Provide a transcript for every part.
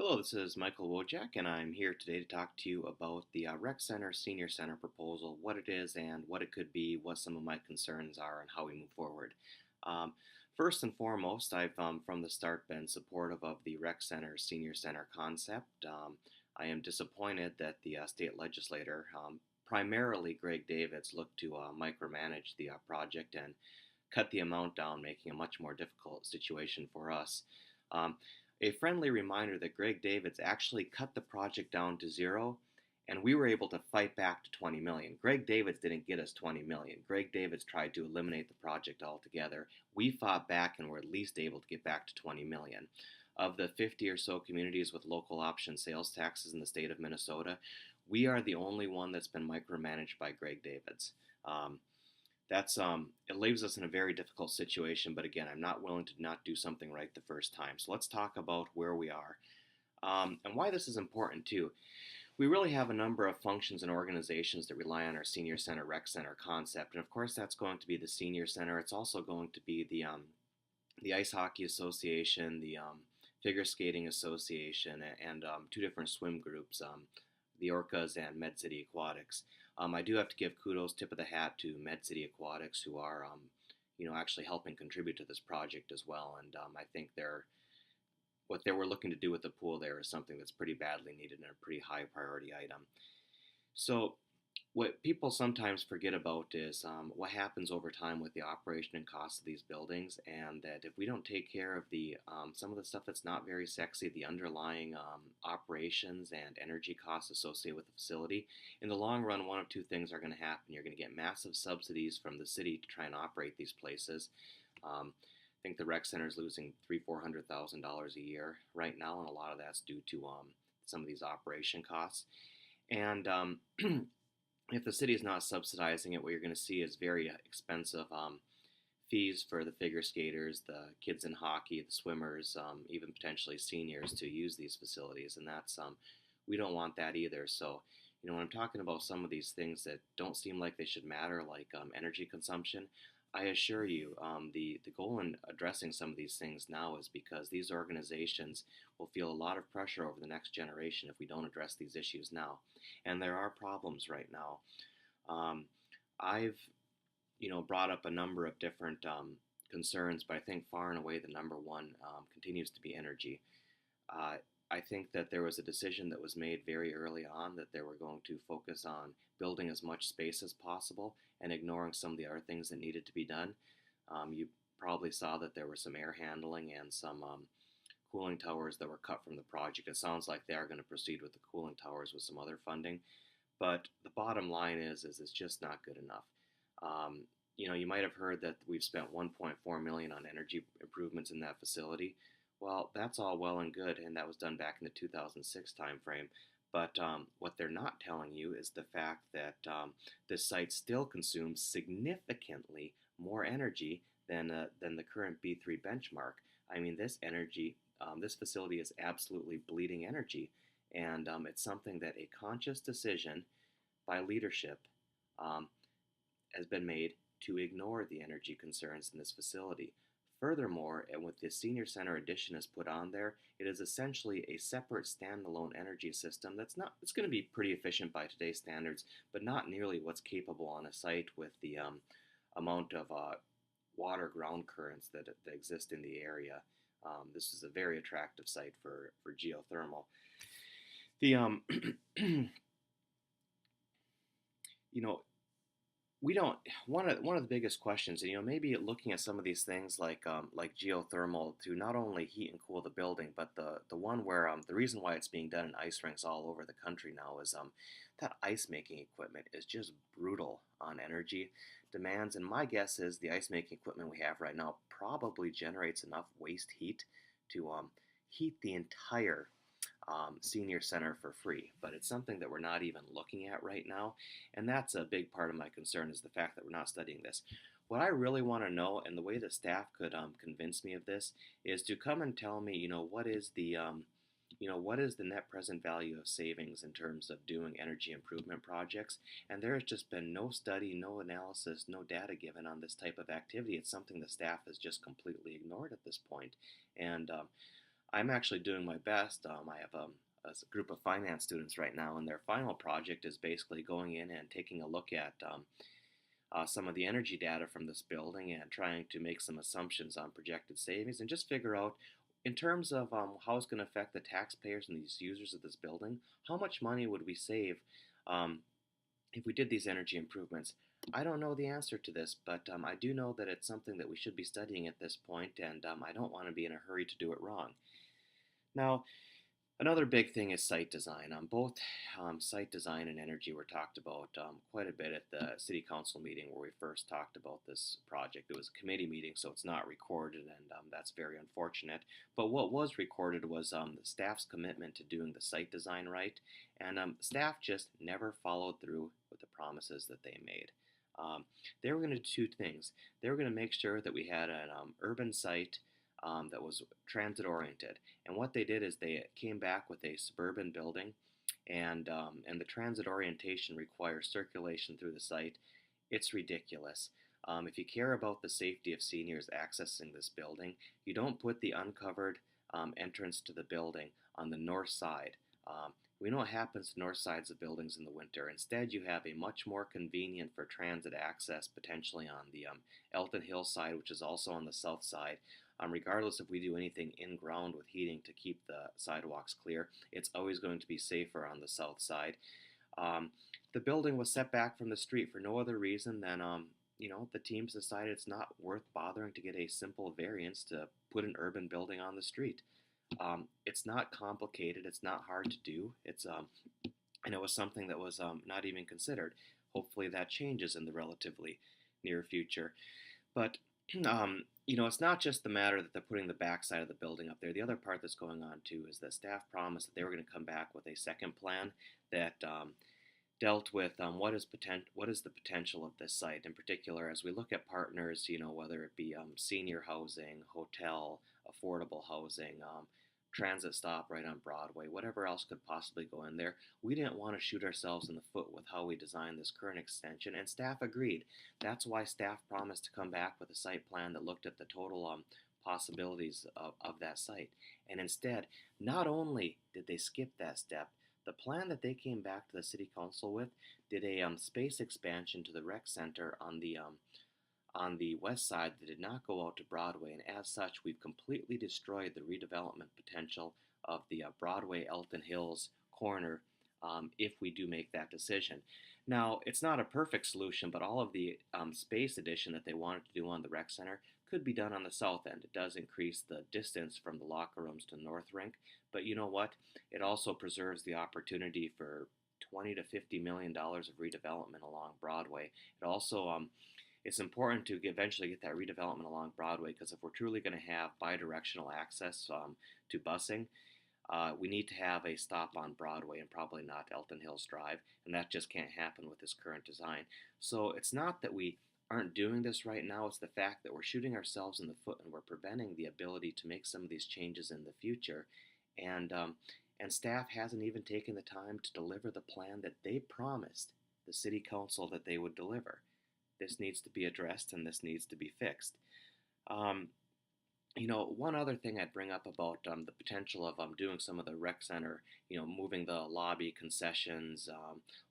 Hello, this is Michael Wojak, and I'm here today to talk to you about the Rec Center Senior Center proposal, what it is and what it could be, what some of my concerns are, and how we move forward. Um, First and foremost, I've from the start been supportive of the Rec Center Senior Center concept. I am disappointed that the state legislator, primarily Greg Davids, looked to micromanage the project and cut the amount down, making a much more difficult situation for us. Um, a friendly reminder that Greg Davids actually cut the project down to zero, and we were able to fight back to 20 million. Greg Davids didn't get us 20 million. Greg Davids tried to eliminate the project altogether. We fought back and were at least able to get back to 20 million. Of the 50 or so communities with local option sales taxes in the state of Minnesota, we are the only one that's been micromanaged by Greg Davids. Um, that's it leaves us in a very difficult situation. But again, I'm not willing to not do something right the first time. So let's talk about where we are and why this is important too. We really have a number of functions and organizations that rely on our senior center rec center concept, and of course that's going to be the senior center. It's also going to be the ice hockey association, the figure skating association, and two different swim groups, the Orcas and Med City Aquatics. I do have to give kudos, tip of the hat, to Med City Aquatics, who are, actually helping contribute to this project as well. And I think what they were looking to do with the pool there is something that's pretty badly needed and a pretty high priority item. So, what people sometimes forget about is what happens over time with the operation and cost of these buildings, and that if we don't take care of the some of the stuff that's not very sexy, the underlying operations and energy costs associated with the facility, in the long run, one of two things are going to happen. You're going to get massive subsidies from the city to try and operate these places. I think the rec center is losing $300,000-$400,000 a year right now, and a lot of that's due to some of these operation costs. And if the city is not subsidizing it, what you're going to see is very expensive fees for the figure skaters, the kids in hockey, the swimmers, even potentially seniors to use these facilities, and that's we don't want that either. So, when I'm talking about some of these things that don't seem like they should matter, like energy consumption, I assure you, the goal in addressing some of these things now is because these organizations will feel a lot of pressure over the next generation if we don't address these issues now. And there are problems right now. Um, I've, brought up a number of different concerns, but I think far and away the number one continues to be energy. Uh, I think that there was a decision that was made very early on that they were going to focus on building as much space as possible and ignoring some of the other things that needed to be done. You probably saw that there were some air handling and some cooling towers that were cut from the project. It sounds like they are going to proceed with the cooling towers with some other funding, but the bottom line is it's just not good enough. Um, you might have heard that we've spent 1.4 million on energy improvements in that facility. Well, that's all well and good, and that was done back in the 2006 timeframe. But what they're not telling you is the fact that this site still consumes significantly more energy than the current B3 benchmark. I mean, this facility is absolutely bleeding energy, and it's something that a conscious decision by leadership um, has been made to ignore the energy concerns in this facility. Furthermore, and with the Senior Center addition is put on there, it is essentially a separate standalone energy system it's going to be pretty efficient by today's standards, but not nearly what's capable on a site with the amount of water ground currents that exist in the area. This is a very attractive site for geothermal. The you know we don't one of the biggest questions, and maybe looking at some of these things like geothermal to not only heat and cool the building, but the one where the reason why it's being done in ice rinks all over the country now is that ice making equipment is just brutal on energy demands, and my guess is the ice making equipment we have right now probably generates enough waste heat to heat the entire senior center for free, but it's something that we're not even looking at right now, and that's a big part of my concern is the fact that we're not studying this. What I really want to know, and the way the staff could convince me of this, is to come and tell me, what is the net present value of savings in terms of doing energy improvement projects? And there has just been no study, no analysis, no data given on this type of activity. It's something the staff has just completely ignored at this point, and I'm actually doing my best. I have a group of finance students right now, and their final project is basically going in and taking a look at some of the energy data from this building and trying to make some assumptions on projected savings and just figure out, in terms of how it's going to affect the taxpayers and these users of this building, how much money would we save um, if we did these energy improvements. I don't know the answer to this, but I do know that it's something that we should be studying at this point, and I don't want to be in a hurry to do it wrong. Now, another big thing is site design. Both site design and energy were talked about quite a bit at the city council meeting where we first talked about this project. It was a committee meeting, so it's not recorded, and that's very unfortunate. But what was recorded was the staff's commitment to doing the site design right, and staff just never followed through with the promises that they made. Um, they were going to do two things. They were going to make sure that we had an urban site that was transit oriented. And what they did is they came back with a suburban building, and the transit orientation requires circulation through the site. It's ridiculous. If you care about the safety of seniors accessing this building, you don't put the uncovered entrance to the building on the north side. We know what happens to north sides of buildings in the winter. Instead, you have a much more convenient for transit access, potentially on the Elton Hill side, which is also on the south side. Regardless if we do anything in ground with heating to keep the sidewalks clear, it's always going to be safer on the south side. Um, the building was set back from the street for no other reason than, the teams decided it's not worth bothering to get a simple variance to put an urban building on the street. It's not complicated. It's not hard to do. And it was something that was not even considered. Hopefully that changes in the relatively near future. But it's not just the matter that they're putting the backside of the building up there. The other part that's going on too is the staff promised that they were going to come back with a second plan that dealt with what is the potential of this site in particular as we look at partners. Whether it be senior housing, hotel, affordable housing. Transit stop right on Broadway, whatever else could possibly go in there. We didn't want to shoot ourselves in the foot with how we designed this current extension, and staff agreed. That's why staff promised to come back with a site plan that looked at the total possibilities of that site. And instead, not only did they skip that step, the plan that they came back to the city council with did a space expansion to the rec center on the west side that did not go out to Broadway, and as such, we've completely destroyed the redevelopment potential of the Broadway Elton Hills corner if we do make that decision. Now, it's not a perfect solution, but all of the space addition that they wanted to do on the rec center could be done on the south end. It does increase the distance from the locker rooms to North Rink, but you know what? It also preserves the opportunity for 20 to $50 million of redevelopment along Broadway. It also it's important to eventually get that redevelopment along Broadway because if we're truly going to have bidirectional access to busing, we need to have a stop on Broadway and probably not Elton Hills Drive, and that just can't happen with this current design. So it's not that we aren't doing this right now, it's the fact that we're shooting ourselves in the foot and we're preventing the ability to make some of these changes in the future. And, and staff hasn't even taken the time to deliver the plan that they promised the city council that they would deliver. This needs to be addressed and this needs to be fixed. Um, one other thing I'd bring up about the potential of doing some of the rec center, moving the lobby, concessions,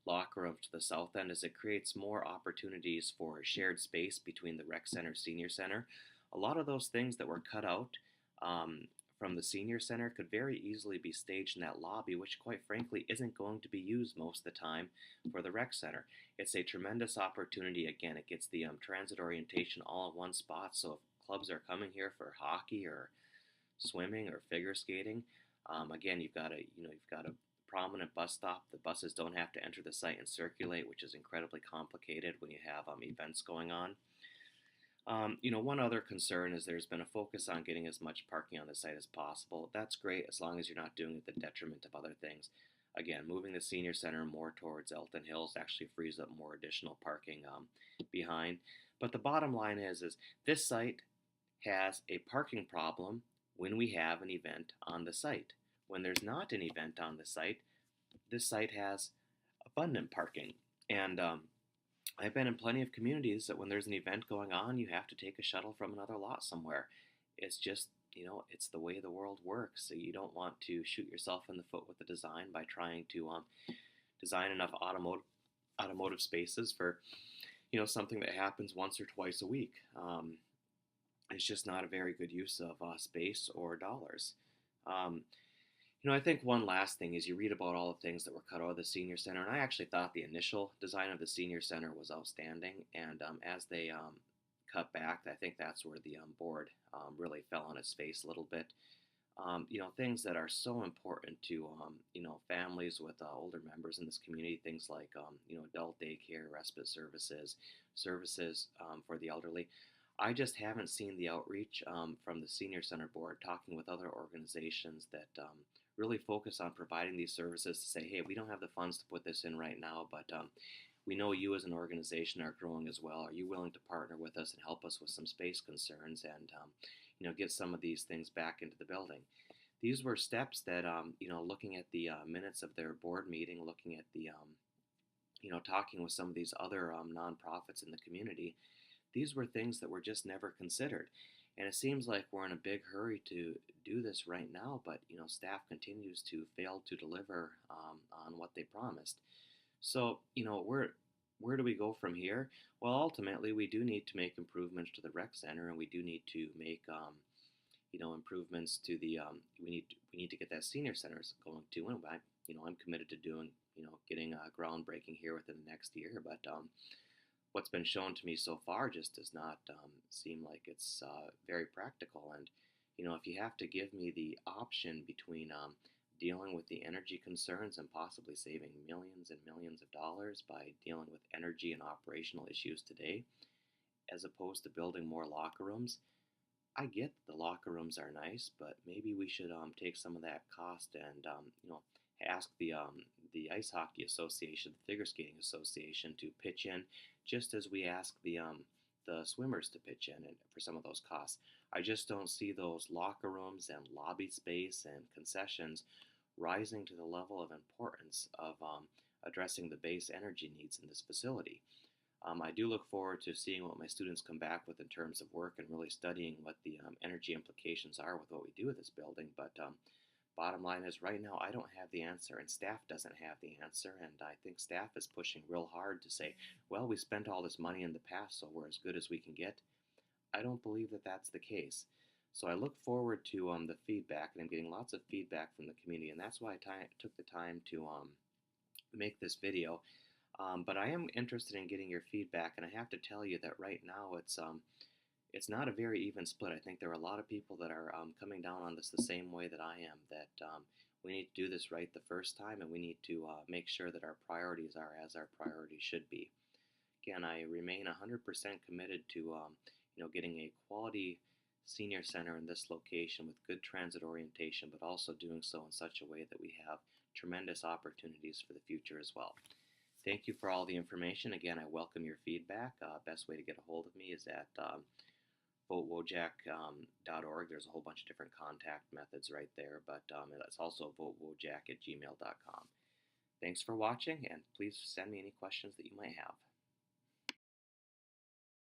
locker room to the south end, is it creates more opportunities for shared space between the rec center, senior center. A lot of those things that were cut out um, from the senior center could very easily be staged in that lobby, which quite frankly isn't going to be used most of the time for the rec center. It's a tremendous opportunity. Again, it gets the transit orientation all in one spot, so if clubs are coming here for hockey or swimming or figure skating, again, you've got a prominent bus stop. The buses don't have to enter the site and circulate, which is incredibly complicated when you have events going on. One other concern is there's been a focus on getting as much parking on the site as possible. That's great as long as you're not doing it at the detriment of other things. Again, moving the senior center more towards Elton Hills actually frees up more additional parking behind. But the bottom line is this site has a parking problem when we have an event on the site. When there's not an event on the site, this site has abundant parking. And I've been in plenty of communities that when there's an event going on, you have to take a shuttle from another lot somewhere. It's just it's the way the world works. So you don't want to shoot yourself in the foot with the design by trying to design enough automotive spaces for something that happens once or twice a week. It's just not a very good use of space or dollars. Um, I think one last thing is you read about all the things that were cut out of the senior center, and I actually thought the initial design of the senior center was outstanding. And as they cut back, I think that's where the board really fell on its face a little bit. Things that are so important to families with older members in this community, things like adult daycare, respite services, services for the elderly. I just haven't seen the outreach from the senior center board, talking with other organizations that really focus on providing these services to say, hey, we don't have the funds to put this in right now, but we know you as an organization are growing as well. Are you willing to partner with us and help us with some space concerns and get some of these things back into the building? These were steps that looking at the minutes of their board meeting, looking at the talking with some of these other nonprofits in the community, these were things that were just never considered. And it seems like we're in a big hurry to do this right now, but staff continues to fail to deliver on what they promised. So where do we go from here? Well, ultimately, we do need to make improvements to the rec center, and we do need to make improvements to the we need to get that senior centers going too. And I'm committed to doing getting groundbreaking here within the next year. But what's been shown to me so far just does not seem like it's very practical. And if you have to give me the option between dealing with the energy concerns and possibly saving millions and millions of dollars by dealing with energy and operational issues today, as opposed to building more locker rooms, I get the locker rooms are nice, but maybe we should take some of that cost and ask the Ice Hockey Association, the Figure Skating Association, to pitch in, just as we ask the swimmers to pitch in and for some of those costs. I just don't see those locker rooms and lobby space and concessions rising to the level of importance of addressing the base energy needs in this facility. I do look forward to seeing what my students come back with in terms of work and really studying what the energy implications are with what we do with this building. But bottom line is, right now, I don't have the answer, and staff doesn't have the answer. And I think staff is pushing real hard to say, well, we spent all this money in the past, so we're as good as we can get. I don't believe that that's the case. So I look forward to the feedback, and I'm getting lots of feedback from the community, and that's why I took the time to make this video. But I am interested in getting your feedback, and I have to tell you that right now it's not a very even split. I think there are a lot of people that are coming down on this the same way that I am. That we need to do this right the first time, and we need to make sure that our priorities are as our priorities should be. Again, I remain 100% committed to getting a quality senior center in this location with good transit orientation, but also doing so in such a way that we have tremendous opportunities for the future as well. Thank you for all the information. Again, I welcome your feedback. Best way to get a hold of me is at votewojak.org. There's a whole bunch of different contact methods right there, but it's also votewojak@gmail.com. Thanks for watching, and please send me any questions that you might have.